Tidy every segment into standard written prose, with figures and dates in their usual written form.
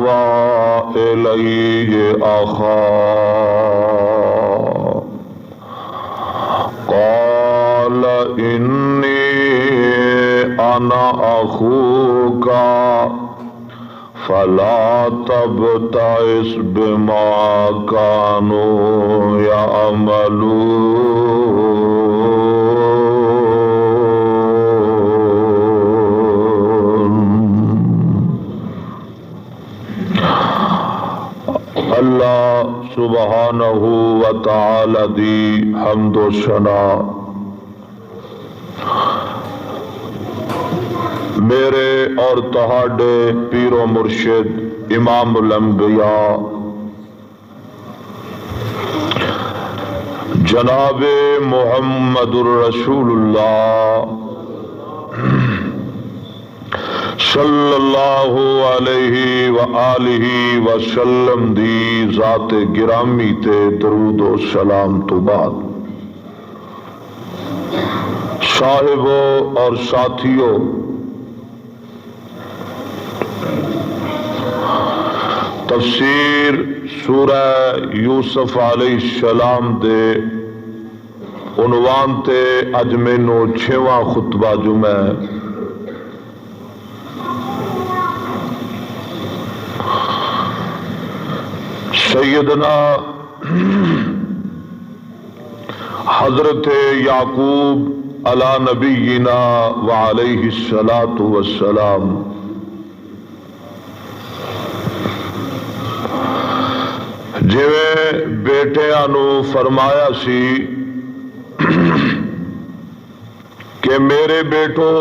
آوى إلي أخاه قال إني أنا أخوك فلا تبتئس بما كانوا يعملون۔ اللہ سبحانہ و تعالی دی حمد و ثنا میرے اور تہاڈے پیر و مرشد امام الانبیاء جناب محمد الرسول اللہ صلی اللہ علیہ وآلہ وسلم دی ذات گرامی تے درود و سلام تو بعد، صاحبوں اور ساتھیوں، تفسیر سورہ یوسف علیہ السلام دے عنوان تے اج مینوں 6واں خطبہ جمعہ سیدنا حضرت یعقوب علی نبینا وعلیہ الصلاۃ والسلام جویں بیٹیاں نو فرمایا سی کہ میرے بیٹو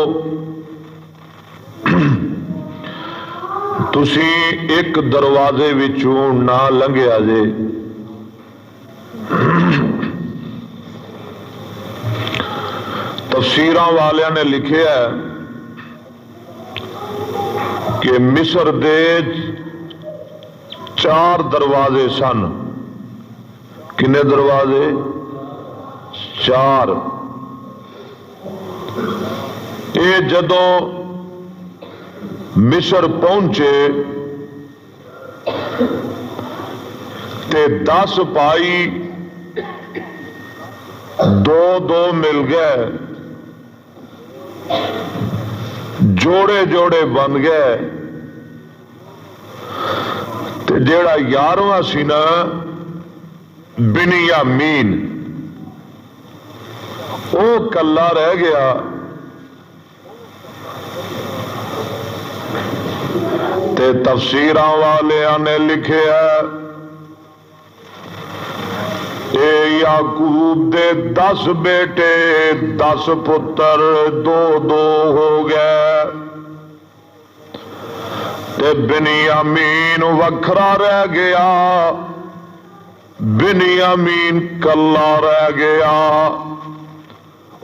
تسی ایک دروازے وچوں نہ لنگیا جے، تفسیراں والیاں نے لکھیا ہے کہ مصر دے 4 دروازے سن۔ کنے دروازے؟ 4۔ اے جدوں مصر پہنچے تے 10 پائی 2 مل گئے، جوڑے جوڑے بن گئے، تے جیڑا 11واں سی نا بنیامین او کلا رہ گیا۔ تے تفسیراں والیاں نے لکھے ہے اے یعقوب دے 10 بیٹے 10 پتر 2 ہو گئے، تے بنیامین وکھرا رہ گیا، بنیامین کلا رہ گیا۔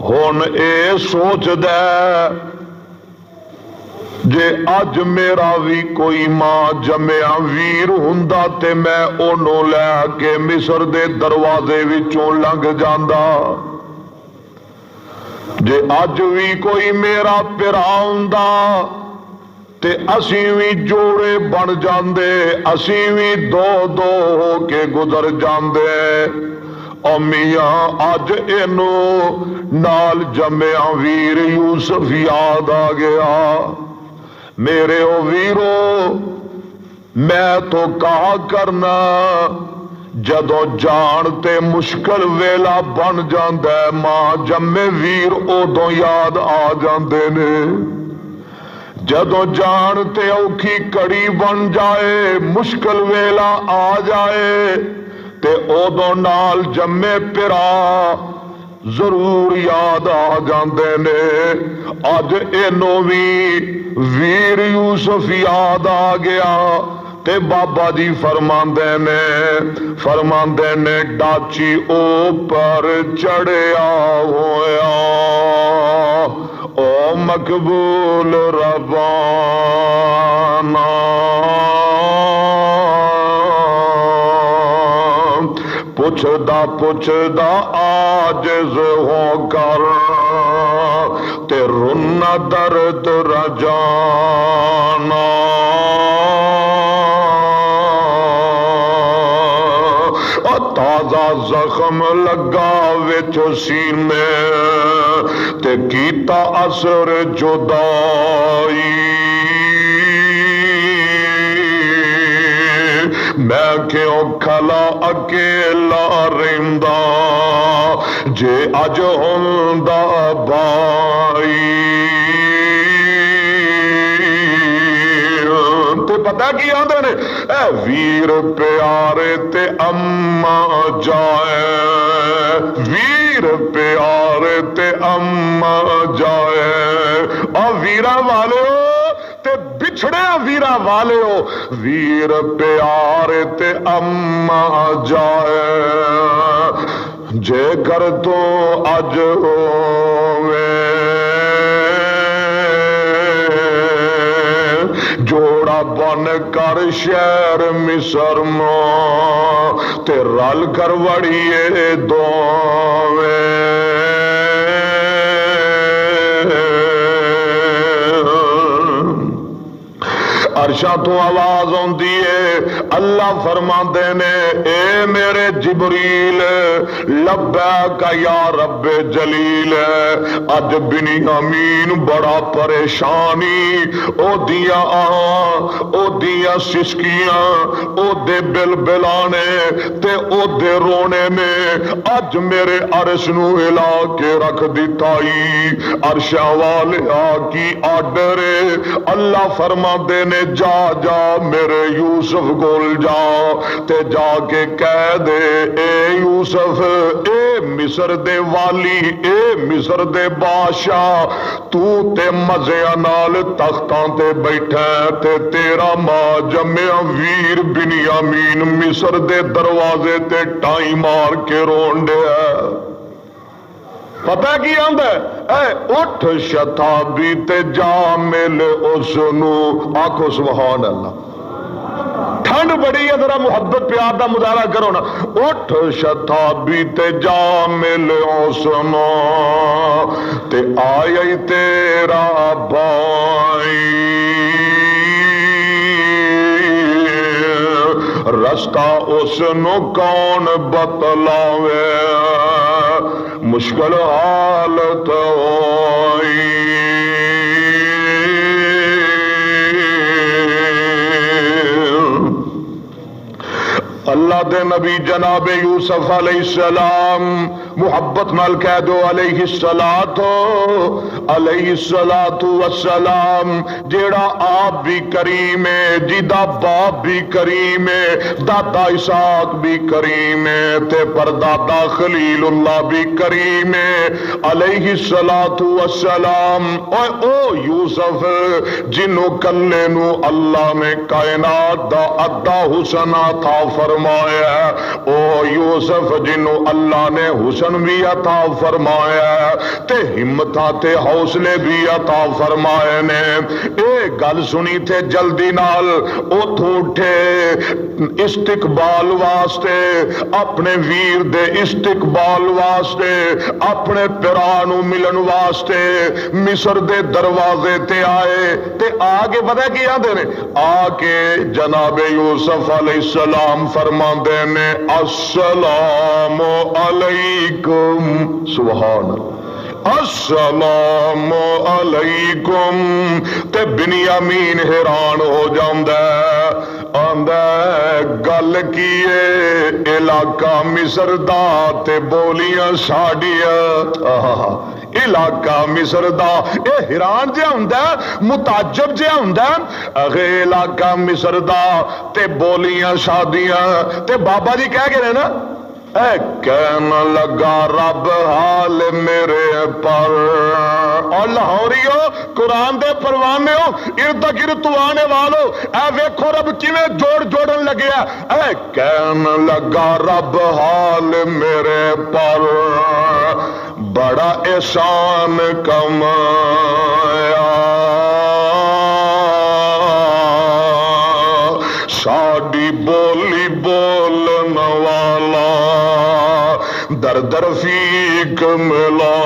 ہن اے سوچ دے جے اج میرا بھی کوئی ماں جمیا ویر ہوندا تے میں اونوں لے کے مصر دے دروازے وچوں لنگ جاندا، جے اج بھی کوئی میرا پرا ہوندا تے اسی بھی جوڑے بن جاندے، اسی بھی 2 ہو کے گزر جاندے۔ او میاں اج اینوں نال جمیا ویر یوسف یاد آ گیا۔ میرے او ویرو میں تو کہا کرنا جدوں جان تے مشکل ویلا بن جاندا ہے ماں جمے ویر ادوں یاد آ جاندے نے، جدوں جان تے اوکھی کڑی بن جائے مشکل ویلا آ جائے تے ادوں نال جمے پرا ضرور یاد آ جاندے نے۔ اج اینوں بھی ویر یوسف یاد آ گیا تے بابا جی فرماندے نے ڈاچی اوپر چڑھیا ہویا او مقبول ربانا، پوچھدا عاجز ہو کر تے رن درد رجانا، تازہ زخم لگا وچ سینے تے کیتا اثر جدائی میں کیوں کھلا اکیلا رہندا جے اج ہوندا بائی تے پتہ کی آندے نے اے ویر پیارے تے اما جائے ویر پیارے تے اما جائے اور ویرا والے تے بچھڑے ویرا والے ہو ویر پیارے تے اما جائے جے کر تو اج ہووے جوڑا بن کر شہر مصر ماں تے رل کر وڑیے دوویں عرشاں تو آواز ہوندی ہے اللہ فرماندے نے اے میرے جبریل لبیک یا رب جلیل اج بنیامین بڑا پریشانی او دیاں او دیاں سسکیاں او دے بلبلانے تے او دے رونے نے اج میرے عرش نو ہلا کے رکھ دتائی عرشاں والے کی آرڈر اللہ فرماندے نے جا جا میرے یوسف کول جا تے جا کے کہہ دے اے یوسف اے مصر دے والی اے مصر دے بادشاہ تو تے مزیاں نال تختاں تے بیٹھا تے تیرا ماں جمیا ویر بنیامین مصر دے دروازے تے ٹائی مار کے رون ڈیا پتہ کی آندا ہے اے اٹھ شتابی تے جا مل اس نو آکھو سبحان اللہ ٹھنڈ بڑی ہے ذرا محبت پیار دا مظاہرہ کرو نا اٹھ شتابی تے جا مل اس نو تے آئی تیرا بائی رستہ اس نو کون بتلاوے مشکل حالت ہوئی اللہ دے نبی جناب یوسف علیہ السلام محبت نال کہہ دو علیہ الصلاۃ والسلام جیڑا آپ بھی کریم ہے جیدا باپ بھی کریم ہے دادا اسحاق بھی کریم ہے تے پردادا خلیل اللہ بھی کریم ہے علیہ الصلاۃ والسلام او یوسف جنوں کلے نو اللہ نے کائنات دا ادا حسن عطا فرمایا او یوسف جنوں اللہ نے حسن بھی عطا فرمایا تے ہمتاں تے حوصلے بھی عطا فرمائے نے اے گل سنی تے جلدی نال اوتھوں اٹھے استقبال واسطے اپنے ویر دے استقبال واسطے اپنے پیراں نو ملن واسطے مصر دے دروازے تے آئے تے آگے پتہ کی آندے نے آ کے جناب یوسف علیہ السلام فرماندے نے السلام علیکم سبحان اللہ السلام علیکم تے بنیامین حیران ہو جاندا ہے آندا گل کیے علاقہ مصر دا تے بولیاں ساڈیاں علاقہ مصر دا اے حیران جہا ہوندا متعجب جہا ہوندا اگے علاقہ مصر دا تے بولیاں شادیاں تے بابا جی کہہ گئے نا اے کہنا لگا رب حال میرے پر اور لاہوریو قرآن دے پروانے ہو ارد گرد تو آنے والو اے ویکھو رب کیویں جوڑن لگیا اے کہنا لگا رب حال میرے پر بڑا احسان کمایا ساڈی بولی بولن والا در در فیق ملایا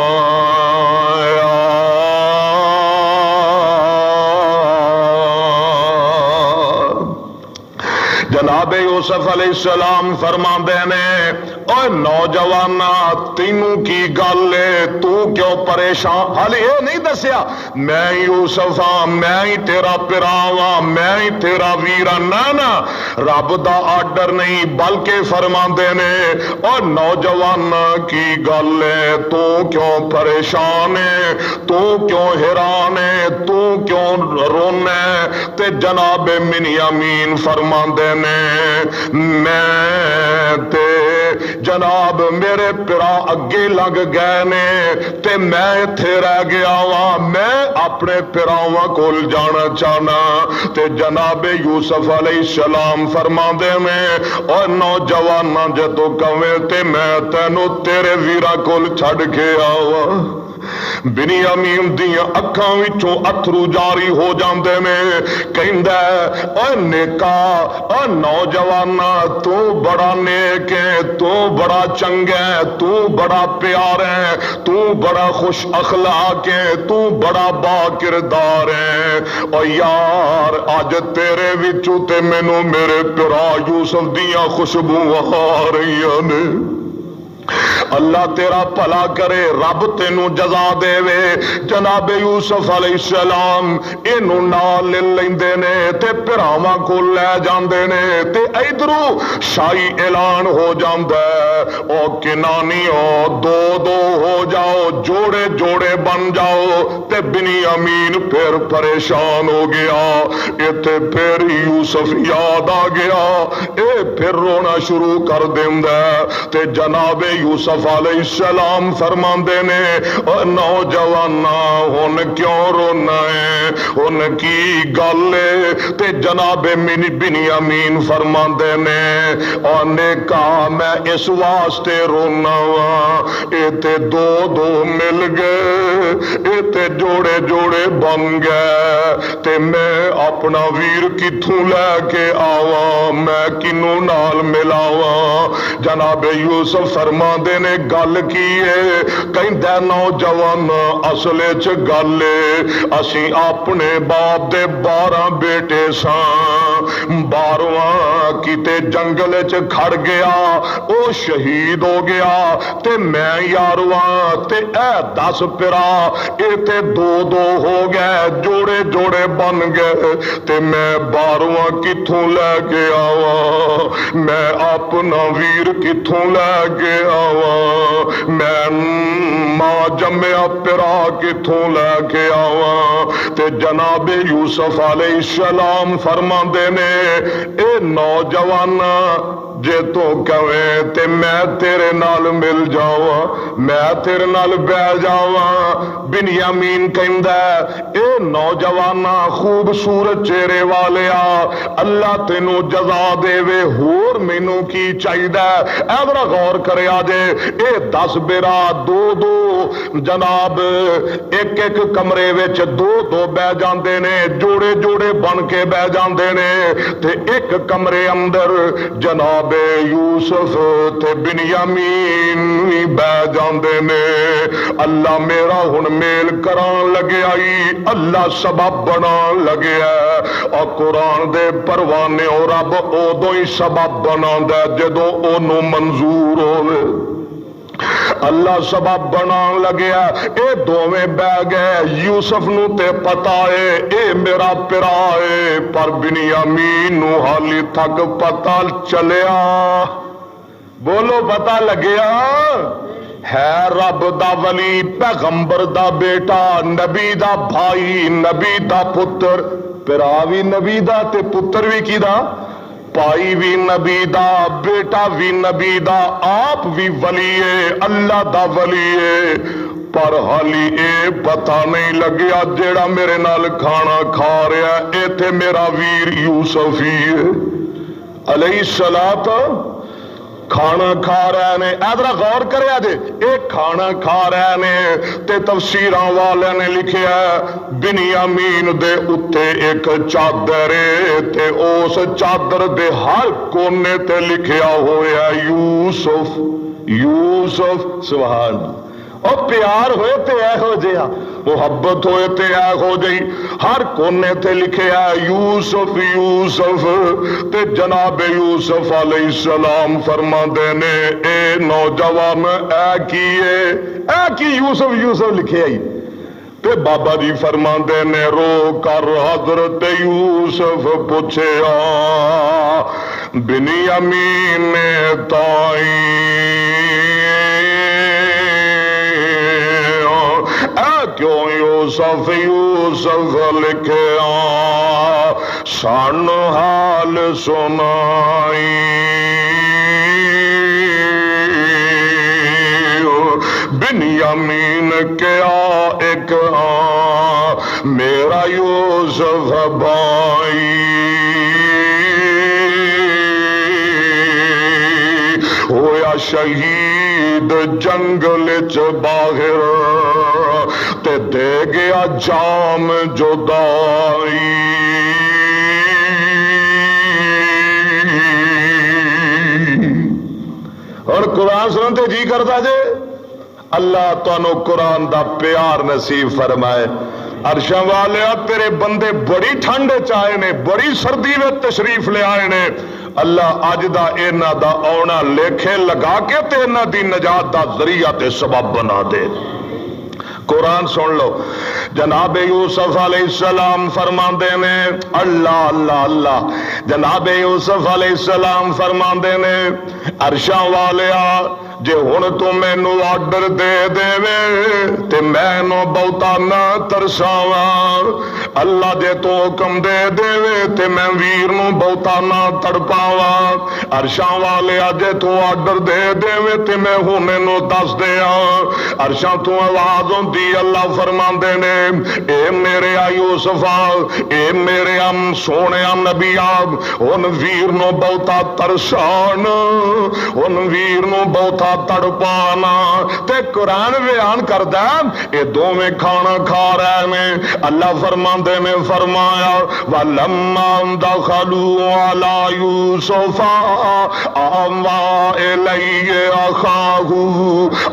جناب یوسف علیہ السلام فرماندے نے اوے نوجوانا تینوں کی گل ہے تو کیوں پریشان؟ حالی یہ نہیں دسیا میں یوسف ہاں میں ہی تیرا پراواں میں ہی تیرا ویرا، نہ رب دا آرڈر نہیں بلکہ فرماندے نے اور نوجوان کی گل ہے تو کیوں پریشان ہے تو کیوں حیران ہے تو کیوں رونا ہے؟ تے جناب بنیامین فرماندے نے میں تے جناب میرے پرا اگے لگ گئے نے تے میں ایتھے رہ گیا وا، میں اپنے پراواں کول جانا چاہنا۔ تے جناب یوسف علیہ السلام فرماندے نے اور نوجواناں جدوں کہویں تے میں تینوں تیرے ویرا کول چھڈ کے آواں۔ بنیامین دیاں اکھاں وچوں اتھرو جاری ہو جاندے نے، کہندا اے نیکا اے نوجوانا تو بڑا نیک ہے تو بڑا چنگا ہے تو بڑا پیارا ہے تو بڑا خوش اخلاق ہے تو بڑا با کردار ہے، او یار اج تیرے وچوں تے مینوں میرے پرا یوسف دیاں خوشبوواں آ رہیاں نے۔ اللہ تیرا بھلا کرے، رب تینوں جزا دے وے۔ جناب یوسف علیہ السلام اینوں نال لیندے نے تے پراواں کول لے جاندے نے تے ادھروں شاہی اعلان ہو جاندا ہے او کنانیو دو دو ہو جاؤ، جوڑے جوڑے بن جاؤ۔ تے بنیامین پھر پریشان ہو گیا، ایتھے پھر یوسف یاد آ گیا، اے پھر رونا شروع کر دیندا تے جناب یوسف علیہ السلام فرماندے نے اور نوجوانا ہن کیوں رونا ہے ہن کی گل ہے؟ تے جناب بنیامین فرماندے نے اور نے کہا میں اس واسطے رونا وا، اے تے دو دو مل گئے اے تے جوڑے جوڑے بن گئے تے میں اپنا ویر کتھوں لے کے آواں میں کنوں نال ملاواں؟ جناب یوسف فرما دے نے گل کی ہے، کہندا نوجوان اصل چ گل ہے اسی اپنے باپ دے 12 بیٹے ساں، 12واں کتے جنگل چ کھڑ گیا او شہید ہو گیا تے میں 11واں تے اے 10 پرا اے تے دو دو ہو گئے جوڑے جوڑے بن گئے تے میں 12واں کتھوں لے کے آواں؟ میں اپنا ویر کتھوں لے کے آواں؟ میں ماں جمیا پرا کتھوں لے کے آواں؟ تے جناب یوسف علیہ السلام فرماندے نے اے نوجوان جے تو کہویں تے میں تیرے نال مل جاواں، میں تیرے نال بیٹھ جاواں۔ بنیامین کہندا اے نوجوانا خوبصورت چہرے والیا اللہ تینوں جزا دے وے، ہور مینوں کی چاہیدا ہے؟ اے ذرا غور کریا جے اے 10 بیرا دو دو جناب ایک ایک کمرے وچ دو دو بہ جاندے نے، جوڑے جوڑے بن کے بہ جاندے نے تے ایک کمرے اندر جناب یوسف تے بنیامین بھی بہ جاندے نے۔ اللہ میرا ہن میل کران لگیا اللہ سبب بنا لگیا اور قرآن دے پروانے اور رب ادو ہی سبب بنا جدوں اونوں منظور ہوے۔ اللہ سبب بنا لگیا، اے دوویں بہ گئے، یوسف نو تے پتا ہے اے میرا پرا ہے، پر بنیامین نو حالی تک پتا چلیا، بولو پتا لگیا ہے رب دا ولی پیغمبر دا بیٹا نبی دا بھائی نبی دا پتر، پرا بھی نبی دا تے پتر بھی کی دا، بھائی بھی نبی دا بیٹا بھی نبی دا، آپ بھی ولی ہے اللہ دا ولی ہے، پر حالی اے پتا نہیں لگیا جیڑا میرے نال کھانا کھا رہا ہے اے تے میرا ویر یوسف ہی ہے علیہ السلام۔ کھانا کھا رہے نے، ادھر غور کریا جے ایک کھانا کھا رہے نے تے تفسیراں والے نے لکھیا بنیامین دے اتے ایک چادر تے اس چادر دے ہر کونے تے لکھیا ہویا یوسف یوسف، سبحان اور پیار ہوئے تے اے ہو جہا، محبت ہوئے تے اے ہو جئی۔ ہر کونے تے لکھے ہے یوسف یوسف، تے جناب یوسف علیہ السلام فرما دینے اے نوجوان اے کی یوسف یوسف لکھے آئی۔ تے بابا جی فرما دینے رو کر حضرت یوسف پوچھے بنیامین تائی کیوں یوسف یوسف لکھے سان حال سنائی بنیامین کیا ایک میرا یوسف بھائی ہویا شہید جنگل چ باہر تے دے گیا جام جدائی اور قرآن سنتے جی کرتا جے اللہ تانوں قرآن دا پیار نصیب فرمائے۔ عرشاں والیا تیرے بندے بڑی ٹھنڈ چائے نے، بڑی سردی میں تشریف لے آئے نے، اللہ اج دا اینا دا آنا لکھے لگا کے تے اینا دی نجات دا ذریعہ تے سبب بنا دے۔ قرآن سن لو، جناب یوسف علیہ السلام فرماندے نے اللہ اللہ اللہ، جناب یوسف علیہ السلام فرماندے نے عرشاں والیا جے ہن تو مینوں آرڈر دے دے تے مینوں بہتا نہ ترساواں، اللہ جے تو حکم دے دے تے میں ویر نوں بہتا نہ تڑپاواں، عرشاں والیا جے تو آرڈر دے دے تے میں ہنے نوں دس دیاں، عرشاں تو آواز ہوندی اللہ فرماندے نے اے میرے یوسفا اے میرے سونے نبی ہن ویر نوں بہتا ترسان، ہن ویر نوں بہتا تڑپانا، تے قرآن بیان کردا اے دوویں کھانا کھا رہے نے۔ اللہ فرماندے نے فرمایا وَلَمَّا دَخَلُوا عَلَى يُوسُفَ آوَىٰ إِلَيْهِ أَخَاهُ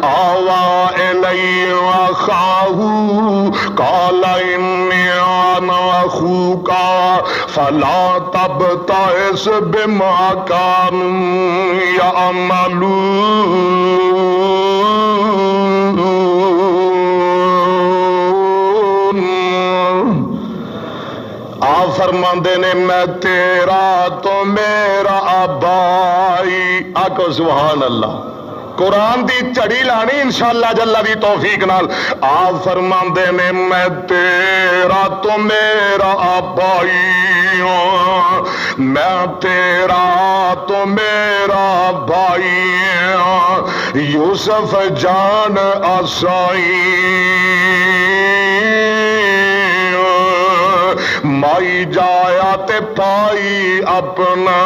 آوَىٰ إِلَيْهِ أَخَاهُ قَالَ إِنِّي أَنَا أَخُوكَ فَلَا تَبْتَئِسْ بِمَا كَانُوا يَعْمَلُونَ۔ آپ فرماندے نے میں تیرا تو میرا آبائی، آکو سبحان اللہ، قرآن دی چڑی لانی انشاءاللہ جلہ دی توفیق نال۔ آپ فرماندے نے میں تیرا تو میرا آبائی، میں تیرا تو میرا بھائی، یوسف جان آسائی مائی جایا تے پائی اپنا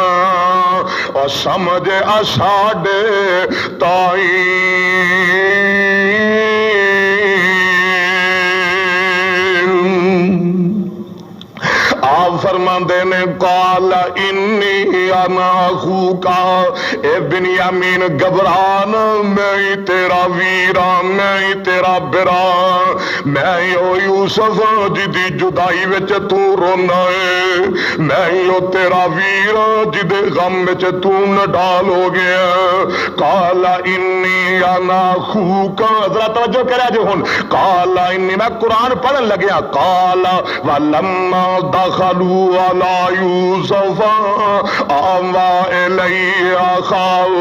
اور سمجھ اساڈے تائی۔ آپ فرماندے نے قال انی انا اخوکا اے بنیامین گھبران میں ہی تیرا ویرا میں ہی تیرا برا میں ہی او یوسف جدی جدائی وچ تو رونا ہے میں ہی او تیرا ویرا جدے غم وچ تو نڈال ہو گیا۔ قال انی انا اخوکا، ذرا توجہ کرے جو ہن، قال انی، میں قرآن پڑھن لگیا، قال ولما دخلوا على یوسف آوَىٰ إِلَيْهِ أَخَاهُ،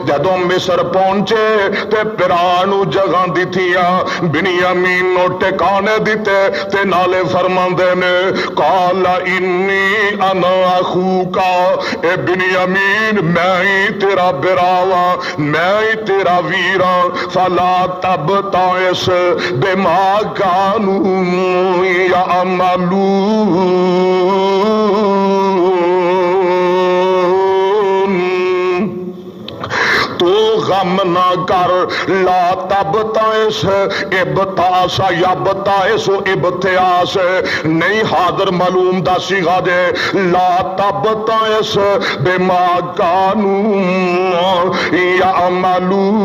جدوں مصر پہنچے تے پرانو جگہ دتیا بنیامین نو ٹکانے دیتے تے نالے فرماندے نے قال انی انا اخوکا اے بنیامین میں ہی تیرا براوا میں ہی تیرا ویرا فلا تبتئس بما كانوا يعملون۔ تو غم نہ کر، لا تبتئس ابتاس یبتئس ابتیاس نہیں، حاضر معلوم دا صیغہ دے، لا تبتئس بما كانوا يعملون۔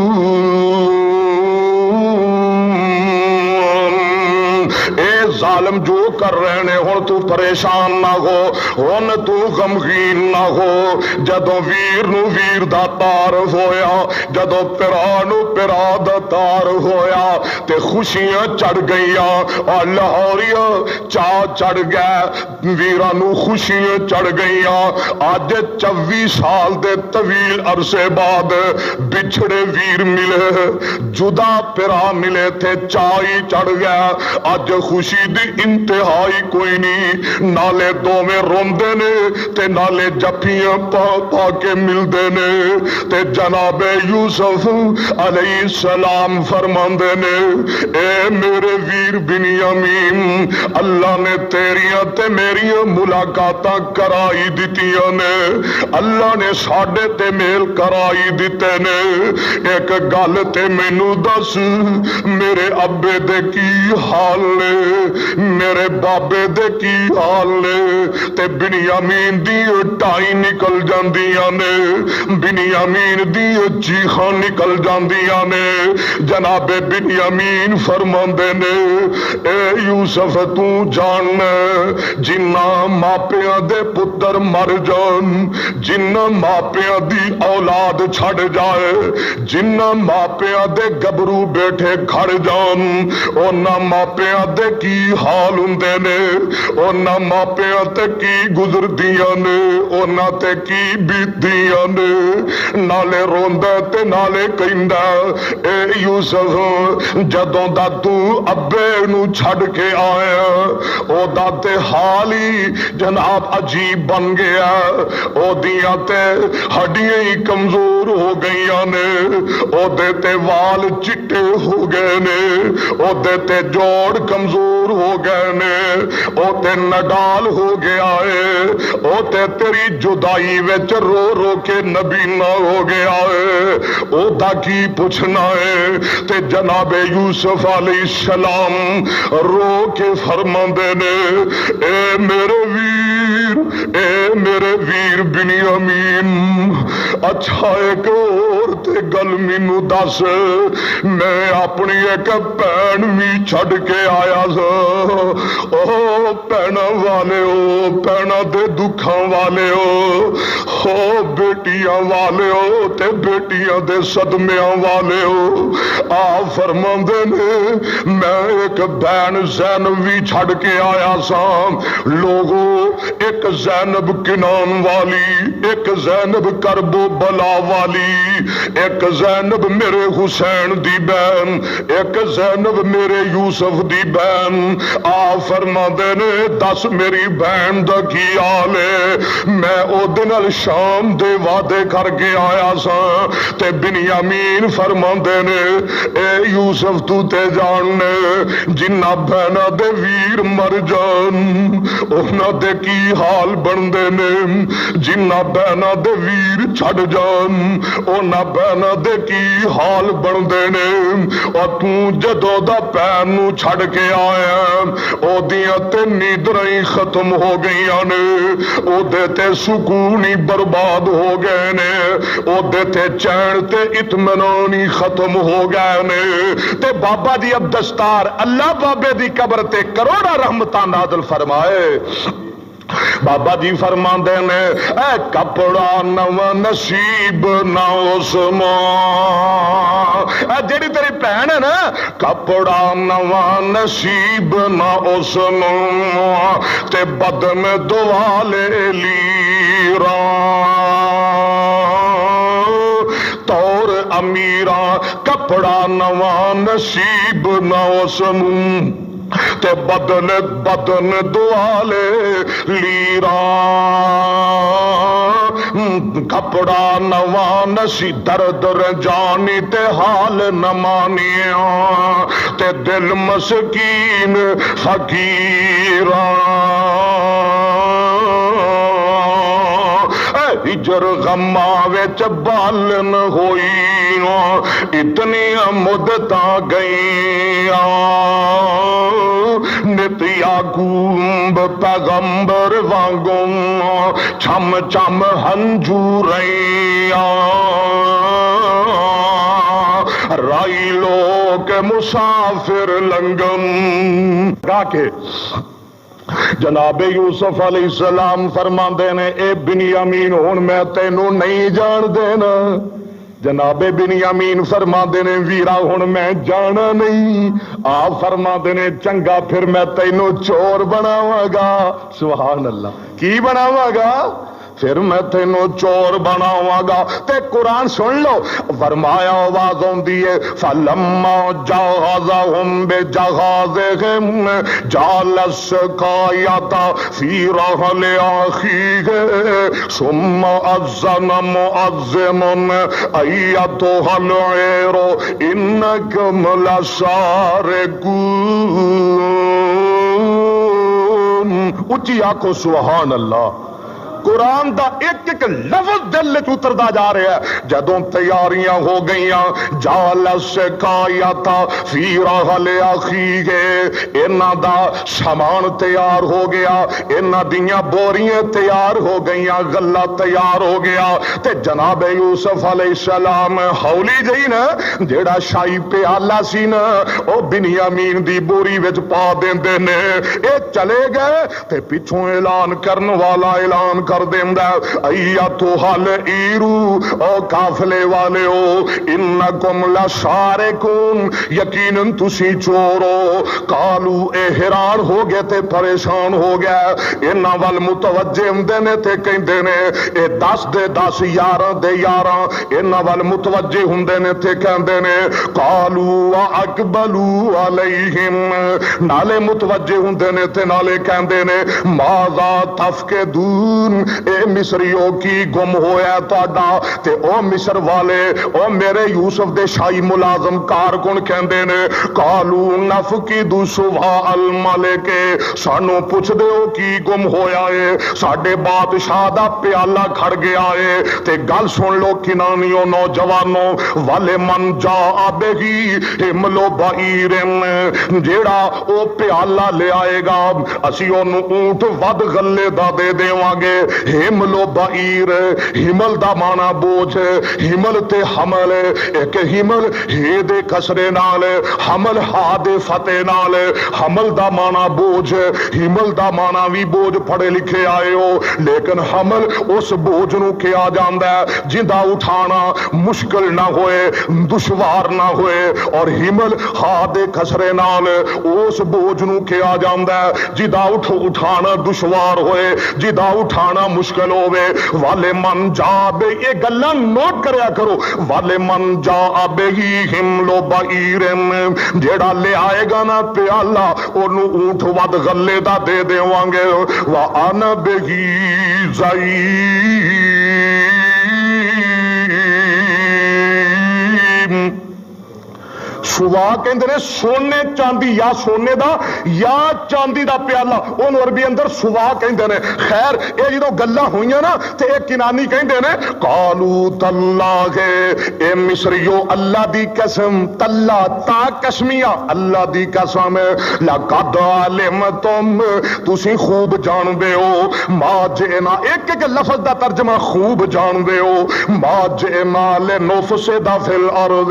ظالم جو کر رہے نے ہن تو پریشان نہ ہو ہن تو غمگین نہ ہو جدوں ویر نو ویر دا تعارف ہویا جدوں پرا نو پرا دا تعارف ہویا تے خوشیاں چڑھ گئیاں اور لاہوریاں چاہ چڑھ گئے ویراں نو خوشیاں چڑھ گئیاں اج 24 سال دے طویل عرصے بعد بچھڑے ویر ملے جدا پرا ملے تھے چاہی چڑھ گیا اج خوشی دی انتہائی کوئی نہیں نالے دوویں روندے نے تے نالے جفیاں پا پا کے ملدے نے تے جناب یوسف علیہ السلام فرماندے نے اے میرے ویر بنیامین اللہ نے تیریاں تے میریاں ملاقاتاں کرائی دتیاں نے اللہ نے ساڈے تے میل کرائی دیتے نے ایک گل تے مینوں دس میرے ابے دے کی حال نے میرے بابے دے کی حال نے تے بنیامین دی ٹائی نکل جاندیاں نے بنیامین دی چیخاں نکل جاندیاں نے جناب بنیامین فرماندے نے اے یوسف تو جان جنہ ماپیاں دے پتر مر جان جنہ ماپیاں دی اولاد چھڑ جائے جنہ ماپیاں دے گبرو بیٹھے گھڑ جان اونا ماپیاں دے کی حال ہوندے نے اونا ماپیاں تے کی گزر دیاں نے اونا تے کی بیت دیاں نے نالے روندہ تے نالے کہندہ اے یوسف جدوں دا تو ابے نو چھڑ کے آیا او دا تے حالی جناب عجیب بن گیا او دیاں تے ہڈیاں ہی کمزور ہو گئیاں نے او دے تے وال چٹے ہو گئے نے او دے تے جوڑ کمزور ہو گئے نے او تے نڈال ہو گیا ہے او تے تیری جدائی وچ رو رو کے نبی نہ ہو گیا ہے او دا کی پوچھنا ہے تے جناب یوسف علیہ السلام رو کے فرماندے نے اے میرے ویر بنیامین اچھا ایک اور تے گل مینوں دس میں اپنی ایک بہن بھی چھڑ کے آیا سا او بہناں والے ہو بہناں دے دکھاں والے ہو بیٹیاں والے ہو تے بیٹیاں دے صدمیاں والے ہو آپ فرماندے نے میں ایک بہن زینب بھی چھڑ کے آیا سا لوگوں ایک زینب کنان والی ایک زینب کرب و بلا والی ایک زینب میرے حسین دی بہن ایک زینب میرے یوسف دی بہن آپ فرماندے نے دس میری بہن دا کی حال ہے میں او دن شام دے وعدے کر کے آیا سا تے بنیامین فرماندے نے اے یوسف تو تے جان جنہ بہنا دے ویر مر جان اونا دے کی حال بندے نے جنہ بہنا دے ویر چھڑ جان اونا بہنا دے کی حال بندے نے اور تو جدو دا پین نو چھڑ کے آیا او دیاں تے نیدریں ختم ہو گئیاں نے او دے تے سکونی برباد ہو گئے نے او دے تے چین تے اطمینانی ختم ہو گئے نے تے بابا دی اب دستار اللہ بابے دی قبر تے کروڑا رحمتاں نازل فرمائے بابا جی فرماندے نے اے کپڑا نو نصیب نہ اس اے جڑی تیری بہن ہے نا کپڑا نو نصیب نہ اس تے بدن دوالے لیرا طور امیرا کپڑا نو نصیب نہ اس تے بدن دوالے لیرا کپڑا نواں نسی درد رجانی تے حال نمانیاں تے دل مسکین فقیراں ہجر غمہ وچ بالن ہوئی اتنی مدتاں گئیاں نت یعقوب پیغمبر وانگوں چھم چھم ہنجو رہیاں رائی لوگ کے مسافر لنگم گا کے جناب یوسف علیہ السلام فرماندے نے اے بنیامین ہن میں تینوں نہیں جان دینا. جناب بنیامین فرماندے نے ویرا ہن میں جانا نہیں. آپ فرماندے نے چنگا پھر میں تینوں چور بناواں گا. سبحان اللہ. کی بناواں گا؟ پھر میں تینوں چور بناواں گا. تے قرآن سن لو فرمایا آواز ہوندی ہے فلما جہزہم بجہازہم جعل السقایۃ فی رحل اخیہ ثم اذن مؤذن ایتھا العیر انکم لسارقون. اچھی آنکھو سبحان اللہ. قرآن دا ایک ایک لفظ دل اتردا جا رہا ہے. جدوں تیاریاں ہو گئیاں جعل السقایۃ فی رحل اخیہ انہاں دا سامان تیار ہو گیا, انہاں دیاں بوریاں تیار ہو گئیاں, غلہ تیار ہو گیا. تے جناب یوسف علیہ السلام ہولی جئی نا جیڑا شاہی پیالہ سی نا او بنیامین دی بوری وچ پا دیندے نے. اے چلے گئے تے پیچھوں اعلان کرن والا اعلان کر دیندا ایتھا العیرو او قافلے والےو انکم لسارقون یقیناً تسی چور ہو. قالو اے حیران ہو گئے تے پریشان ہو گیا. انہاں ول متوجہ ہوندے نے تے کہندے نے اے 10 دے 10 11 دے 11. انہاں ول متوجہ ہوندے نے تے کہندے نے قالو واقبلوا علیہم نالے متوجہ ہوندے نے تے نالے کہندے نے ماذا تفقدون اے مصریوں کی گم ہویا تہاڈا. تے او مصر والے او میرے یوسف دے شاہی ملازم کارکن کہندے نے قالو نفقد صبح الملک سانو پوچھ دیو کی گم ہویا ہے, ساڈے بادشاہ دا پیالہ کھڑ گیا ہے. تے گل سن لو کنانیوں نوجوانوں والے من جا بہی حمل بعیرن جیڑا او پیالہ لے آئے گا اسی اونوں اونٹ ود غلے دا دے دیواں گے. حمل بعیر حمل دا مانا بوجھ, حمل تے حمل ایک حمل ہے دے کسرے نال حمل ہا دے فتح نال. حمل دا مانا بوجھ, حمل دا مانا وی بوجھ پڑھے لکھے آئے ہو لیکن حمل اس بوجھ نو کیا جاندا ہے جندا اٹھانا مشکل نہ ہوئے دشوار نہ ہوئے. اور حمل ہا دے کسرے نال اس بوجھ نو کیا جاندا ہے جندا اٹھانا دشوار ہوئے جندا اٹھانا مشکل ہوئے. والے من جا بے یہ گلاں نوٹ کریا کرو. والے من جا بے ہی حمل بعیرن جیڑا لے آئے گا نا پیالہ اونوں اونٹ ود غلے دا دے دیواں گے. وانا بہی زعیم سوا کہندے نے سونے چاندی یا سونے دا یا چاندی دا پیالہ اون عربی اندر سوا کہندے نے. خیر اے جدوں گلاں ہوئیاں نا تے ایک کنانی کہندے نے قالو تاللہ اے مصریو اللہ دی قسم تلا تا قسمیہ اللہ دی قسم لقد علمتم تسی خوب جان دے ہو ما جئنا ایک ایک لفظ دا ترجمہ خوب جان دے ہو ما جئنا لنفسد فی الارض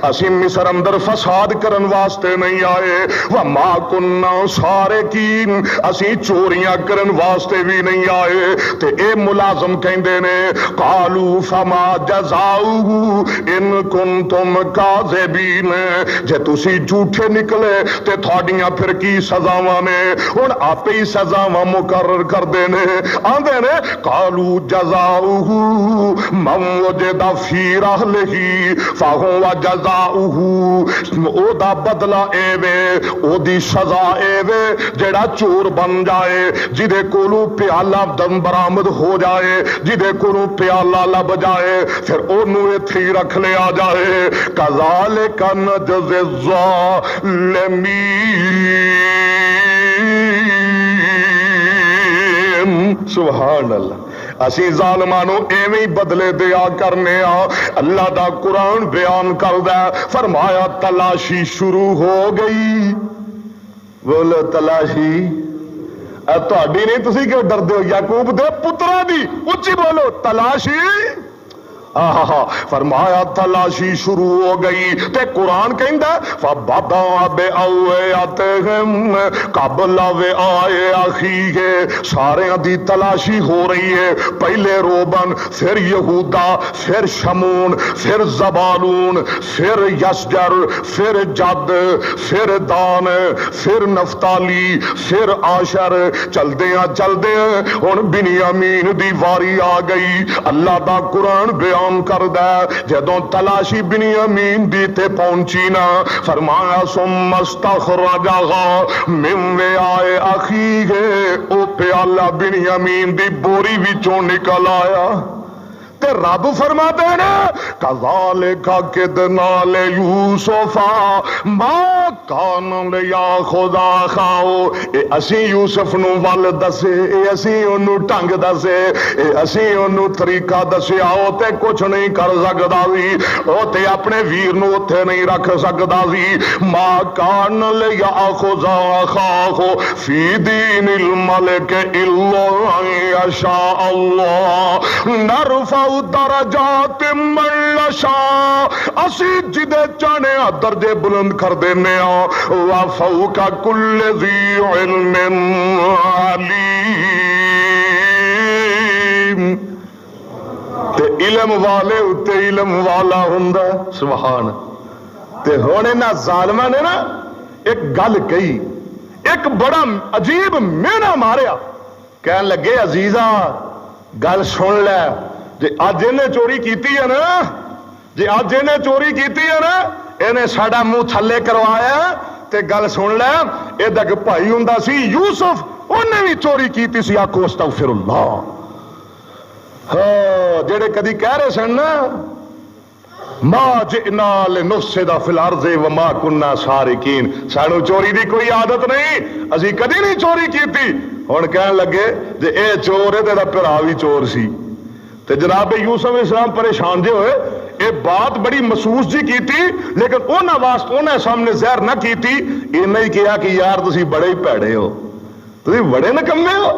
اسی مصر اندر فساد کرن واسطے نہیں آئے. وما کننا سارقین اسی چوریاں کرن واسطے بھی نہیں آئے. تے اے ملازم کہندے نے قالوا فما جزاؤہ ان کنتم کاذبین جے تسی جھوٹے نکلے تے تھاڈیاں پھر کی سزاواں نے. ہن آپ ہی سزاواں مقرر کر دے نے آندے نے قالوا جزاؤہ من وجد فی رحلہ فہو جزاؤہ او دا بدلہ اے وے او دی سزا اے وے جڑا چور بن جائے جدے کولو پیالہ دم برآمد ہو جائے جدے کولو پیالہ لب جائے پھر اونوں ایتھے ہی رکھ لیا جائے. کذالک نجزی الظالمین سبحان اللہ. اسی ظالمانوں ایویں بدلے دیا کرنے آ. اللہ دا قرآن بیان کردا فرمایا تلاشی شروع ہو گئی. بولو تلاشی تہاڈی نہیں تسی کیوں ڈردے ہو یعقوب دے پتراں دی اچھی بولو تلاشی فرمایا تلاشی شروع ہو گئی تے قرآن کہندا فبدا بأوعیتہم قبل وعاء سارے دی تلاشی ہو رہی ہے، پہلے روبن، پھر یہودا، پھر شمون، پھر زبالون، پھر یسجر، پھر جد، پھر دان، پھر نفتالی، پھر آشر، چلدیاں چلدیاں ہن بنیامین دی واری آ گئی۔ اللہ دا قرآن بیان کردہ جدوں تلاشی بنیامین دی تے پہنچی نا، فرمایا ثم استخرجها من وعاء اخیہ، او پیالہ بنیامین دی بوری وچوں نکل آیا تے رب فرما دینا کذالک کدنا لیوسف ما کان لیاخذ اخاہ، اے اسی یوسف نو ول دسے، اے اسی انو ٹنگ دسے، اے اسی انو طریقہ دسیا، او تے کچھ نہیں کر سکدا سی، او تے اپنے ویر نو اوتھے نہیں رکھ سکدا سی۔ ما کان لیاخذ اخاہ فی دین الملک الا ان یشاء اللہ نرفع درجات من نشاء، اسی جدے چاہنے درجے بلند کر دینے وفوق کل ذی علم علیم، تے علم والے اتے علم والا ہوندا سبحان۔ تے ہونے نا ظالمہ نے نا ایک گل کہی، ایک بڑا عجیب مینا ماریا، کہنے لگے عزیزہ گل سن لے، جی آج انہیں چوری کیتی ہے نا، جی آج انہیں چوری کیتی ہے نا، انہیں ساڑا منہ تھلے کروایا، تے گل سن لے، اے دک بھائی ہوندا سی یوسف، انہیں بھی چوری کیتی سی، آکو استغفر اللہ۔ ہاں جڑے کدی کہہ رہے سن نا ما جئنا لنفسد فی الارض وما کننا سارقین، سانو چوری دی کوئی عادت نہیں، اسی کدی نہیں چوری کیتی، ہن کہن لگے جے اے چور ہے تیرا بھرا بھی چور سی۔ تے جناب یوسف علیہ السلام پریشان جے ہوئے، اے بات بڑی محسوس جی کی تھی، لیکن انہاں واسطے انہاں سامنے زہر نہ کی تھی، انہاں ہی کہا کہ یار تسی بڑے ہی پیڑے ہو، تسی بڑے نکمے ہو،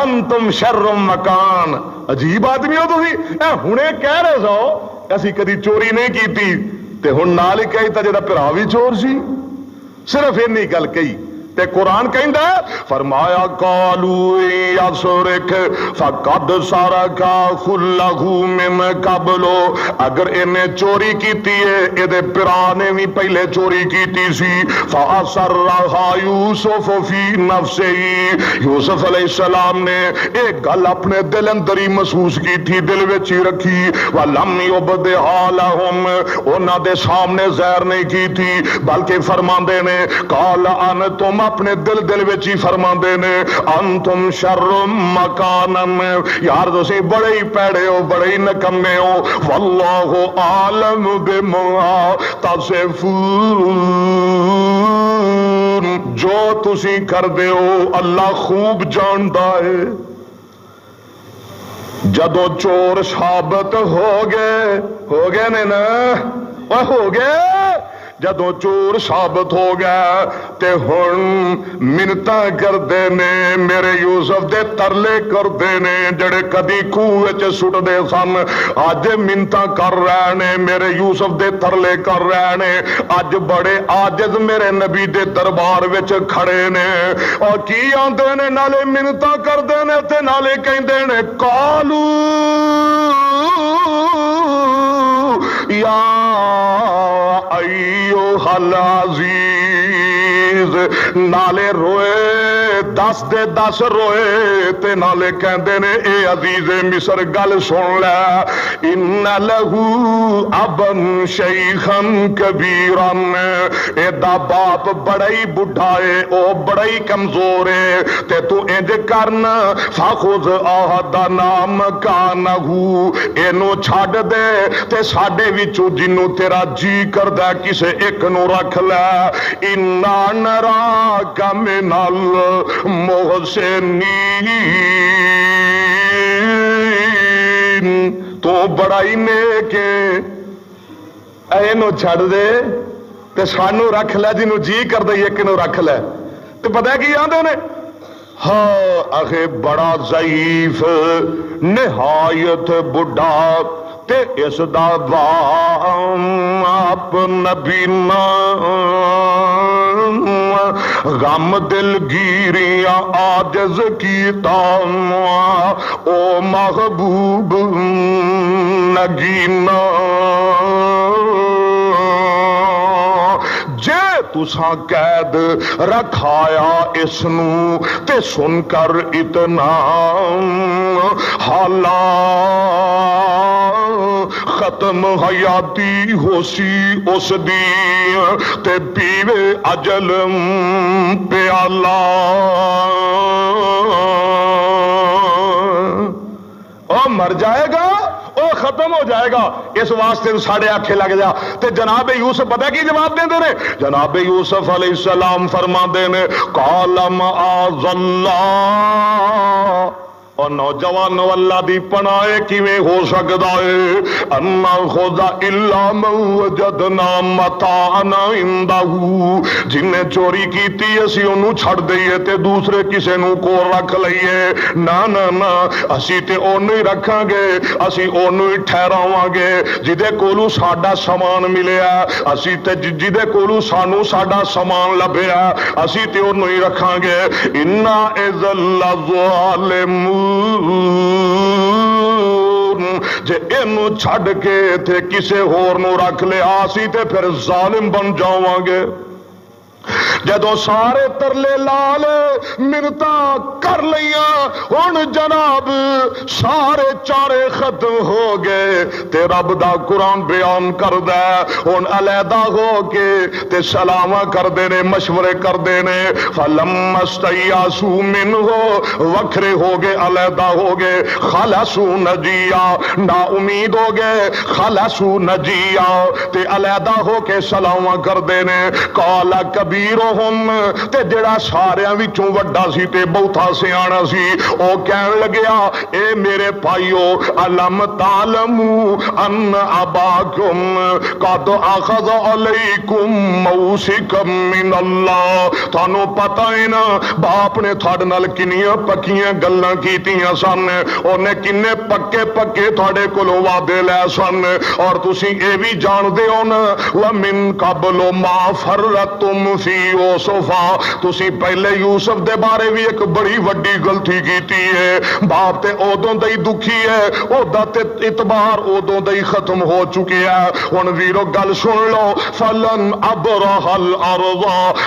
انتم شر مکان، عجیب آدمی ہو تسی، اے ہنے کہہ رہے سو اسی کدی چوری نہیں کی تھی، تے ہن نال ہی کہی تا جڑا بھرا بھی چور سی، صرف اینی گل کہی تے قرآن کہندا فرمایا قالوا یسرک فقد سرق خلہ من قبل، اگر انہیں چوری کیتی ہے اے دے پرا نے بھی پہلے چوری کیتی سی، فاسرھا یوسف فی نفسہ، یوسف علیہ السلام نے ایک گل اپنے دل اندر ہی محسوس کی تھی، دل وچ ہی رکھی، ولم یبدھا لہم، انہاں دے سامنے ظاہر نہیں کی تھی، بلکہ فرماندے نے قال انتم، اپنے دل وچ ہی فرماندے نے انتم شر مکانم، یار تسی بڑے ہی پیڑے ہو، بڑے ہی نکمے ہو، واللہ عالم بما تصفون، جو تسی کر دے ہو اللہ خوب جاندا ہے۔ جدو چور ثابت ہو گئے نے نا، وہ ہو گئے، جدو چور ثابت ہو گیا تے ہن منتاں کردے نے، میرے یوسف دے ترلے کردے نے، جڑے کدی خوہ وچ سٹ دے سن اج منتاں کر رہے نے، میرے یوسف دے ترلے کر رہے نے، اج بڑے عاجز میرے نبی دے دربار وچ کھڑے نے، اور کی آندے نے نالے منتاں کردے نے تے نالے کہندے نے قالو یا ایوہ العزیز، نالے روئے 10 دے 10 روئے تے نالے کہندے نے اے عزیز مصر گل سن لے، ان لہو ابن شیخن کبیرن، اے دا باپ بڑا ہی بڑھا ہے، او بڑا ہی کمزور ہے، تے تو انج کرنا فخذ احدنا مکانہو، اینو چھڑ دے تے ساڈے وچوں جنوں تیرا جی کردہ کسے ایک نو رکھ لے، انا نراک من المحسنین، تو بڑا ہی نیک اینو چھڑ دے تے سانو رکھ لے، جنوں جی کردہ ایک نو رکھ لے۔ تو پتہ ہے کی آندے نے ہاں اخے بڑا ضعیف، نہایت بڑھا، تے اس دا باپ نبی نا غم دل گیریاں عاجز کیتا او محبوب نگینا جے تساں قید رکھایا اس نو تے سن کر اتنا حالات ختم حیاتی ہو سی اس دی تے پیوے اجل پیالہ او مر جائے گا او ختم ہو جائے گا اس واسطے ساڑھے آنکھیں لگ جا تے جناب یوسف پتہ کی جواب دیں دے رہے جناب یوسف علیہ السلام فرما دے نے قال معاذ اللہ اور نوجوان اللہ دی پناہ کیویں ہو سکدا ہے انا خدا الا من وجدنا متاعنا عنده جن نے چوری کیتی اسی اونوں چھڑ دئیے تے دوسرے کسے نوں کول رکھ لئیے نا نا نا اسی تے اونوں ہی رکھاں گے اسی اونوں ہی ٹھہراواں گے جدے کولوں ساڈا سامان ملیا اسی تے جدے کولوں سانوں ساڈا سامان لبھیا اسی تے اونوں ہی رکھاں گے انا اذل ظالمون جے اینو چھڈ کے تے کسے ہور نو رکھ لیا سی تے پھر ظالم بن جاواں گے جدو سارے ترلے لال منتا کر لیا ہن جناب سارے چارے ختم ہو گئے تے رب دا قرآن بیان کر دے ہن علیحدہ ہو کے تے سلامہ کر دینے مشورے کر دینے فلم استیاسو من ہو وکھرے ہو گئے علیحدہ ہو گئے خلصو نجیا نا امید ہو گئے خلصو نجیا تے علیحدہ ہو کے سلامہ کر دینے کالا کبیرو تے جڑا ساریاں وچوں وڈا سی تے بہتا سیاںا سی او کہن لگیا اے میرے بھائیو علم تعلمو ان اباکم قد اخذ علیکم موثقا من اللہ تانوں پتہ ہے نا باپ نے تھاڈے نال کنیاں پکیاں گلاں کیتیاں سن اونے کنے پکے پکے تھاڈے کولوں وعدے لے سن اور تسی اے وی جاندے ہو نا ومن قبل ما فرتم فی یوسفا تسی پہلے یوسف دے بارے بھی ایک بڑی وڈی غلطی کیتی ہے باپ تے اودوں دے دکھی ہے اودا تے اعتبار اودوں دے ختم ہو چکے ہے ہن ویرو گل سن لو فلن ابرح الارض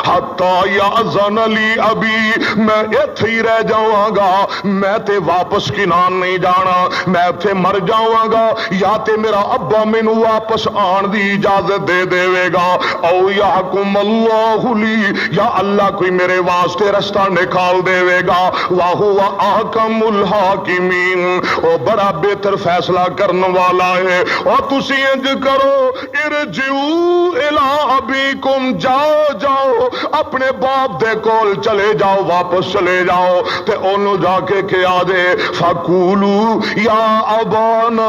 حتی یاذن لی ابی میں ایتھے ہی رہ جاواں گا میں تے واپس کنان نہیں جانا میں ایتھے مر جاواں گا یا تے میرا ابا مینوں واپس آن دی اجازت دے دے گا او یحکم اللہ لی یا اللہ کوئی میرے واسطے رستہ نکال دے گا وَهُوَ أَحْكَمُ الْحَاكِمِينَ او بڑا بہتر فیصلہ کرنے والا ہے اور تسی انج کرو ارجعوا الی ابیکم جاؤ جاؤ اپنے باپ دے کول چلے جاؤ واپس چلے جاؤ تے انہوں جا کے کیا دے فَقُولُوا یا ابانا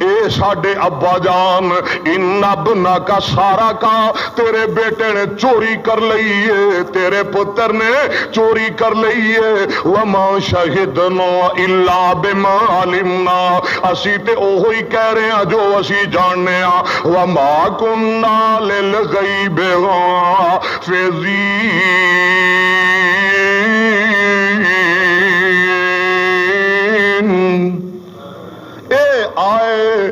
اے ساڈے ابا جان ان ابنک سارا کا تیرے بیٹے نے چوری کر لئی ہے تیرے پتر نے چوری کر لئی ہے وما شہدنا الا بما علمنا اسی تے اوہی کہہ رہے ہیں جو اسی جاننے ہیں وما کننا للغیب حافظین اے آئے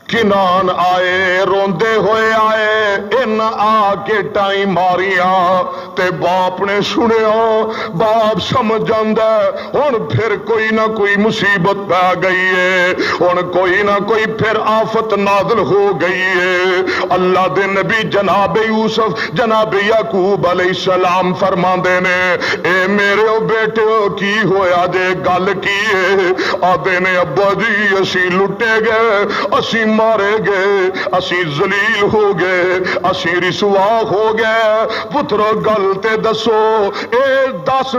کنان آئے روندے ہوئے آئے ان آ کے ٹائم ماریاں تے باپ نے سنیا باپ سمجھ جاندا ہن پھر کوئی نہ کوئی مصیبت پہ گئی ہے ہن کوئی نہ کوئی پھر آفت نازل ہو گئی ہے اللہ دے نبی جناب یوسف جناب یعقوب علیہ السلام فرماندے نے اے میرے بیٹے کی ہویا جے گل کی ہے آدھے نے ابا جی اسی لٹے گئے اسی مارے گئے اسی ذلیل ہو گئے اسی رسوا ہو گئے پترو گل گل تے دسو اے 10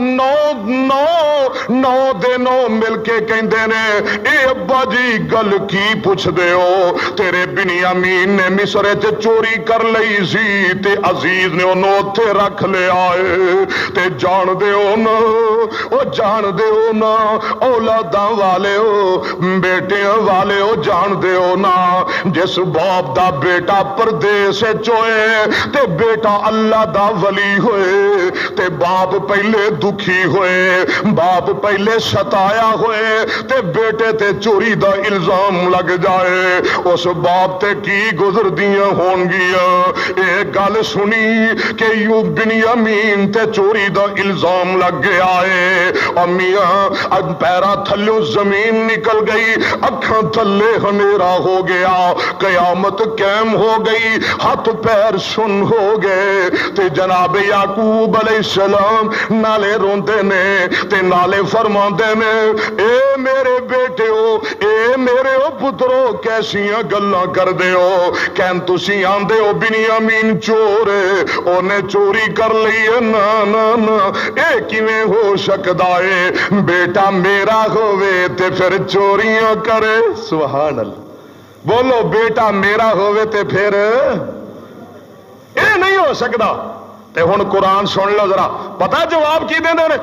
9 دے 9 مل کے کہندے نے اے ابا جی گل کی پوچھ دے ہو تیرے بنیامین نے مصر وچ چوری کر لئی سی تے عزیز نے انہوں اوتھے رکھ لیا اے تے جان دے ہو نا او جان دے ہو نا اولاداں والے ہو بیٹیاں والے ہو جان دے ہو نا جس باپ دا بیٹا پردیس چوئے تے بیٹا اللہ دا ولی ہوئے تے باپ پہلے دکھی ہوئے باپ پہلے ستایا ہوئے تے بیٹے تے چوری دا الزام لگ جائے اس باپ تے کی گزر دیاں ہون گیا اے گل سنی کہ یوں بنیامین تے چوری دا الزام لگ گیا ہے امیاں پیرا تھلوں زمین نکل گئی اکھاں تھلے ہنیرا ہو گیا قیامت قائم ہو گئی ہاتھ پیر سن ہو گئے تے جناب یعقوب علیہ السلام نالے روندے نے تے نالے فرماندے نے اے میرے بیٹے ہو اے میرے او پترو کیسیاں گلاں کر دے ہو کہن تسی آندے ہو بنیامین چور ہے اونے چوری کر لئی ہے نا نا نا اے کیویں ہو سکدا ہے بیٹا میرا ہووے تے پھر چوریاں کرے سبحان اللہ بولو بیٹا میرا ہووے تے پھر اے نہیں ہو سکدا تے ہن قرآن سن لو ذرا پتہ جواب کی دیندے نے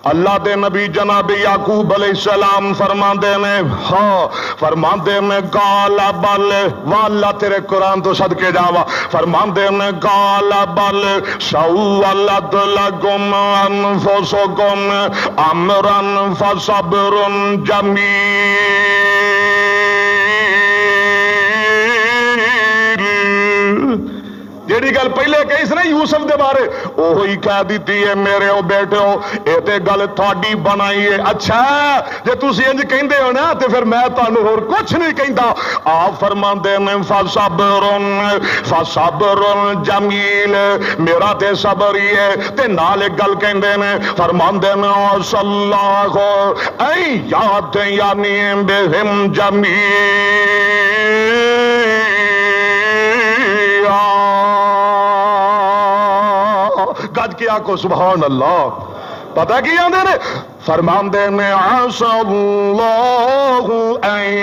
اللہ دے نبی جناب یعقوب علیہ السلام فرماندے نے ہاں فرماندے نے قال بل والا تیرے قرآن تو صدقے جاوا فرماندے نے قال بل سولت لکم انفسکم امرا فصبر جمیل جیڑی گل پہلے کہی سی نا یوسف دے بارے وہی کہہ دیتی ہے میرے او بیٹے ہو اے تے گل تھوڑی بنائی ہے اچھا جے تسی انج کہندے ہو نا تے پھر میں تانوں ہور کچھ نہیں کہندا آپ فرماندے نے فصبر جمیل میرا تے صبر ہی ہے تے نال گل کہندے نے فرماندے نے صلی اللہ ای یاد یعنی بہم جمیل گج کے آکو سبحان اللہ پتہ کی آندے نے فرماندے میں عسى اللہ ان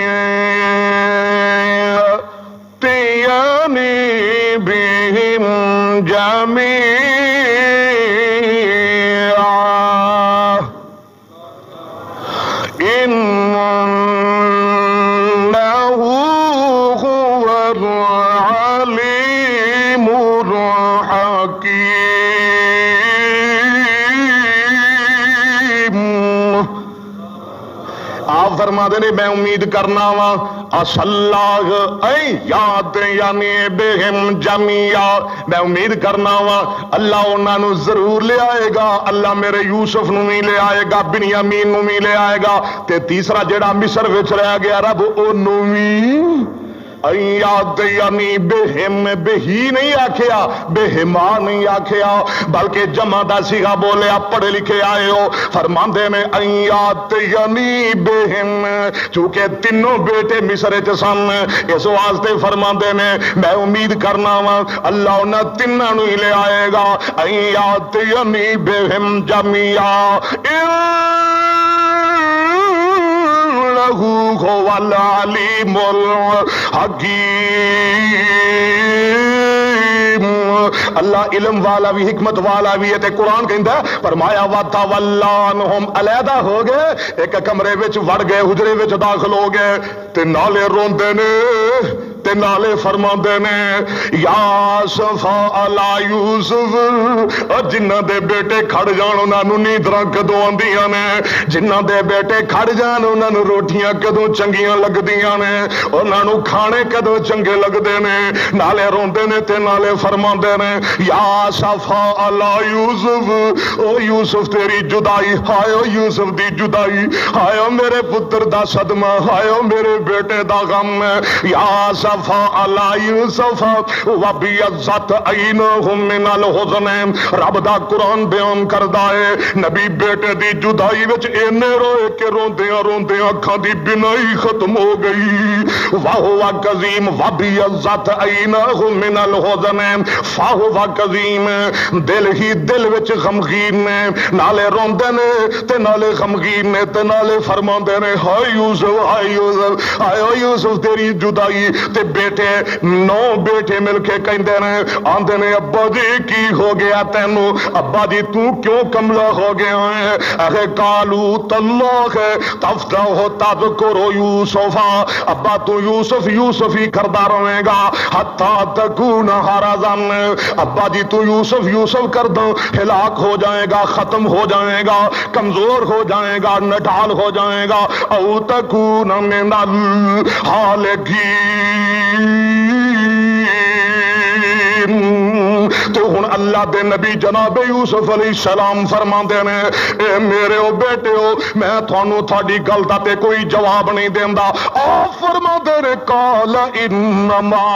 یأتینی بہم جمیعا انه هو العلیم الحکیم آپ فرما دے میں امید کرنا وا اللہ یاد یعنی بہم جمیا میں امید کرنا وا اللہ انہاں نو ضرور لے آئے گا اللہ میرے یوسف نو بھی لے آئے گا بنیامین نو بھی لے آئے گا تے تیسرا جڑا مصر وچ رہ گیا رب اونوں بھی یاد یعنی بہم بہی نہیں آکھیا بہما نہیں آکھیا بلکہ جمع دا صیغہ بولیا پڑھے لکھے آئے ہو فرماندے میں یاد یعنی بہم چونکہ تینوں بیٹے مصر وچ سن اس واسطے فرماندے نے میں امید کرنا وا اللہ انہاں تیناں نو ہی لے آئے گا یاد یعنی بہم جمیا هو العلیم الحکیم اللہ علم والا بھی حکمت والا بھی ہے تے قرآن کہندا ہے فرمایا وَتَوَلَّا عَنْهُمْ علیحدہ ہو گئے ایک کمرے وچ وڑ گئے حجرے وچ داخل ہو گئے تے نالے روندے نے تے نالے فرماندے نے یا صفا علی یوسف جنہاں دے بیٹے کھڑ جان انہاں نوں نیندراں کدوں آندیاں نے جنہاں دے بیٹے کھڑ جان انہاں نوں روٹیاں کدوں چنگیاں لگدیاں نے انہاں نوں کھانے کدوں چنگے لگدے نے نالے روندے نے تے نالے فرماندے نے یا صفا علی یوسف او یوسف تیری جدائی ہائے او یوسف دی جدائی ہائے او میرے پتر دا صدمہ ہائے او میرے بیٹے دا غم یا آسفا علی یوسف وابیضت عینہم من الحزن. رب دا قرآن بیان کردا ہے نبی بیٹے دی جدائی وچ اینے روئے کہ روندیاں روندیاں اکھاں دی بینائی ختم ہو گئی. وہو کظیم وابیضت عینہم من الحزن فہو کظیم. دل ہی دل وچ غمگین نے نالے روندے نے تے نالے غمگین نے تے نالے فرماندے نے ہائے یوسف ہائے یوسف آئے یوسف تیری جدائی. تے بیٹے 9 بیٹے مل کے کہندے نے آندے نے ابا جی کی ہو گیا تینو ابا جی تو کیوں کملا ہو گیا ہے. اے قالو تاللہ تفتح تذکر یوسف ابا تو یوسف یوسف ہی کردا رہے گا حتی تکون حرزن. ابا جی تو یوسف یوسف کر دو ہلاک ہو جائے گا ختم ہو جائے گا کمزور ہو جائے گا نڈال ہو جائے گا. او تکون من الحالکین. تو ہن اللہ دے نبی جناب یوسف علیہ السلام فرماندے نے اے میرے او بیٹے ہو میں تھانوں تھاڈی گل دا تے کوئی جواب نہیں دیندا. آپ فرماندے نے قال انما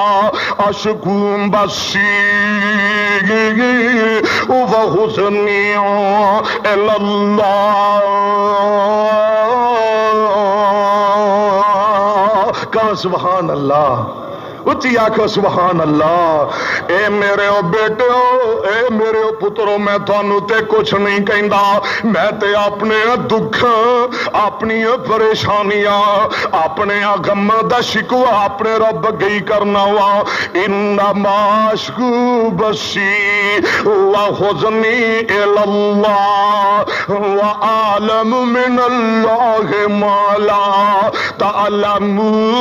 اشکو بسی وحزنی الی اللہ. کہا سبحان اللہ اچھی آنکھو سبحان اللہ. اے میرے او بیٹے ہو اے میرے او پترو میں تھانوں تے کچھ نہیں کہندا میں تے اپنے دکھ اپنی پریشانیاں اپنے غم دا شکوہ اپنے رب گئی کرنا وا. انما اشکو بسی وحزنی الی اللہ وعالم من اللہ ما لا تعلمون.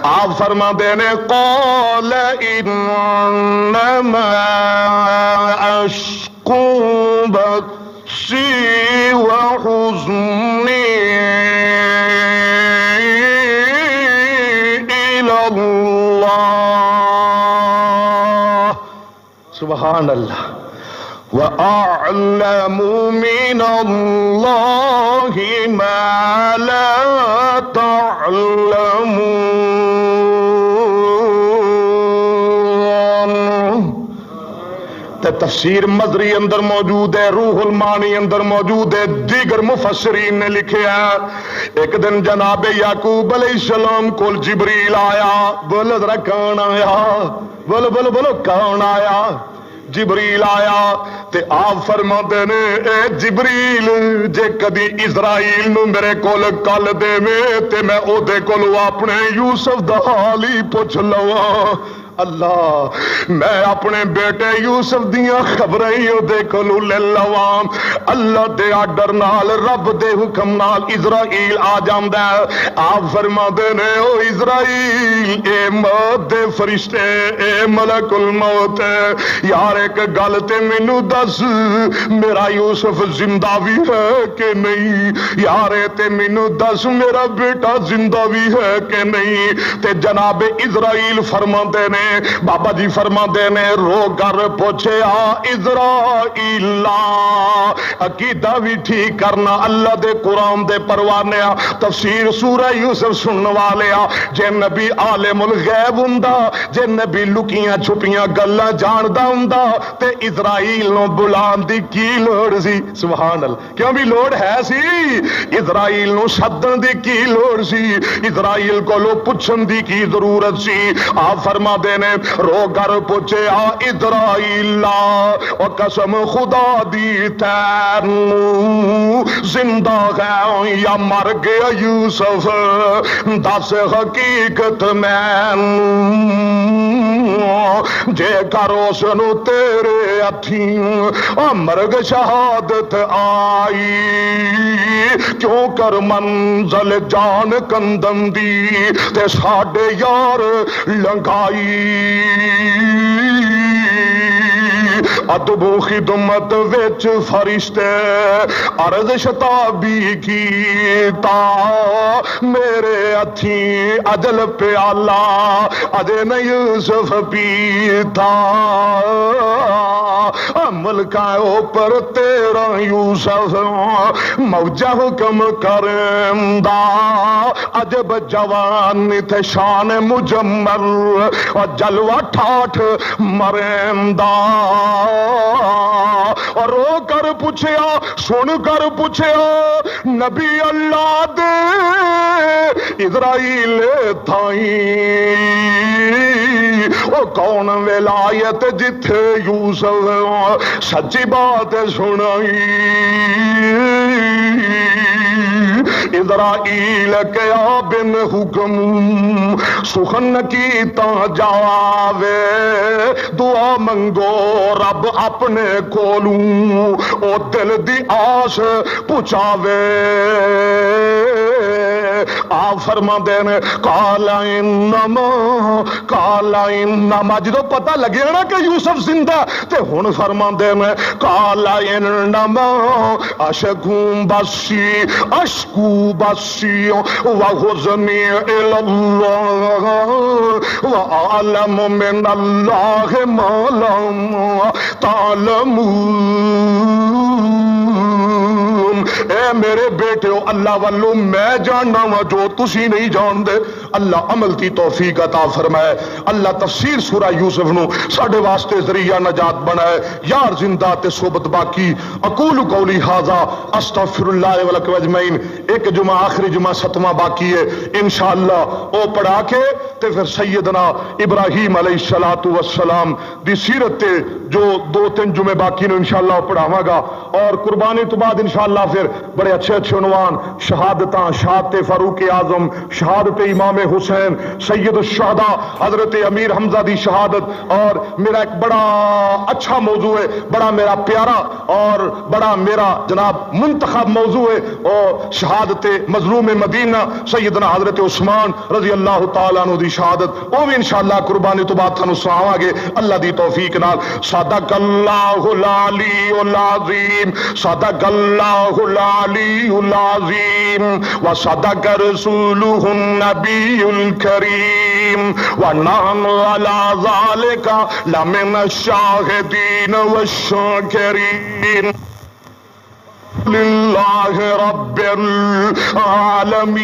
آپ فرما دینے قال انما اشکو بثی وحزنی الی اللہ. سبحان اللہ. وَأَعْلَمُ مِنَ اللَّهِ مَا لَا تَعْلَمُونَ. تفسیر مزری اندر موجود ہے روح المانی اندر موجود ہے دیگر مفسرین نے لکھا ایک دن جناب یعقوب علیہ السلام کو جبریل آیا. بولو ذرا کون آیا بولو بولو بولو کون آیا. جبریل آیا تے آپ فرماتے نے اے جبریل جے کدی اسرائیل نو میرے کول کل دے میں تے میں او دے کولو اپنے یوسف دا حال ہی پوچھ لواں. اللہ میں اپنے بیٹے یوسف دیاں خبریں ہی دے کولو لے لواں. اللہ دے آرڈر نال رب دے حکم نال اسرائیل آ جاندا ہے. آپ فرماندے نے او اسرائیل اے موت دے فرشتے اے ملک الموت یار ایک گل تے مینوں دس میرا یوسف زندہ بھی ہے کہ نہیں یار تے مینوں دس میرا بیٹا زندہ بھی ہے کہ نہیں. تے جناب اسرائیل فرماندے نے بابا جی فرماندے نے رو کر پوچھے اسرائیل عقیدہ بھی ٹھیک کرنا اللہ دے قرآن دے پروانے تفسیر سورہ یوسف سننے والے جے نبی عالم الغیب ہوندا جے نبی لکیاں چھپیاں گلاں جاندا ہوندا تے اسرائیل نو بلان دی کی لوڑ سی. سبحان اللہ. کیوں بھی لوڑ ہے سی اسرائیل نو سدن دی کی لوڑ سی اسرائیل کولو پوچھن دی کی ضرورت سی. آپ فرما دے نے رو کر پوچھے اسرائیل او قسم خدا دی تینو زندہ ہے یا مر گیا یوسف دس حقیقت مینوں جے کرو سنو تیرے ہتھیں مرگ شہادت آئی کیوں کر منزل جان کندن دی تے ساڈے یار لنگائی. ادب و خدمت وچ فرشتے عرض شتابی کیتا میرے ہتھیں اجل پیالہ اجے نہ یوسف پیتا ملکہ اوپر تیرا یوسف موجہ حکم کرندہ عجب جوان تھے شان مجمل اور جلوہ ٹھاٹھ مرندہ اور رو کر پوچھیا سن کر پوچھیا نبی اللہ دے اسرائیل تھائیں او کون ولایت جتھے یوسف سچی بات سنائی اسرائیل کیا بن حکم سخن کیتا جاوے دعا منگو رب اپنے کولوں او دل دی آس پچاوے آپ فرما دین کالا انما جدو پتہ لگے نا کہ یوسف زندہ تے ہن فرما دین کالا انما اشکو بسی وحزنی الاللہ وعالم من اللہ ما لم تعلمون اے میرے بیٹے ہو اللہ والو میں جاننا وا جو تسی نہیں جان دے اللہ عمل کی توفیق عطا فرمائے اللہ تفسیر سورہ یوسف نو ساڈے واسطے ذریعہ نجات بنائے یار زندہ تے صحبت باقی اقول قولی ھذا استغفر اللہ ولکم اجمعین ایک جمعہ آخری جمعہ ستواں باقی ہے انشاءاللہ او پڑھا کے تے پھر سیدنا ابراہیم علیہ الصلوۃ والسلام دی سیرت تے جو 2-3 جمعے باقی نے انشاءاللہ پڑھاواں گا اور قربانی تو بعد انشاءاللہ پھر بڑے اچھے اچھے عنوان شہادتاں شہادت فاروق اعظم شہادت امام حسین سید الشہداء حضرت امیر حمزہ دی شہادت اور میرا ایک بڑا اچھا موضوع ہے بڑا میرا پیارا اور بڑا میرا جناب منتخب موضوع ہے اور شہادت مظلوم مدینہ سیدنا حضرت عثمان رضی اللہ تعالیٰ عنہ دی شہادت وہ بھی انشاءاللہ قربانی تو بعد تھانو سناواں گے اللہ دی توفیق نال صدق اللہ العلی العظیم صدق اللہ العلی العظیم وصدق رسولہ النبی الکریم ونحن علی ذالک لمن الشاہدین والشاکرین للہ رب العالمین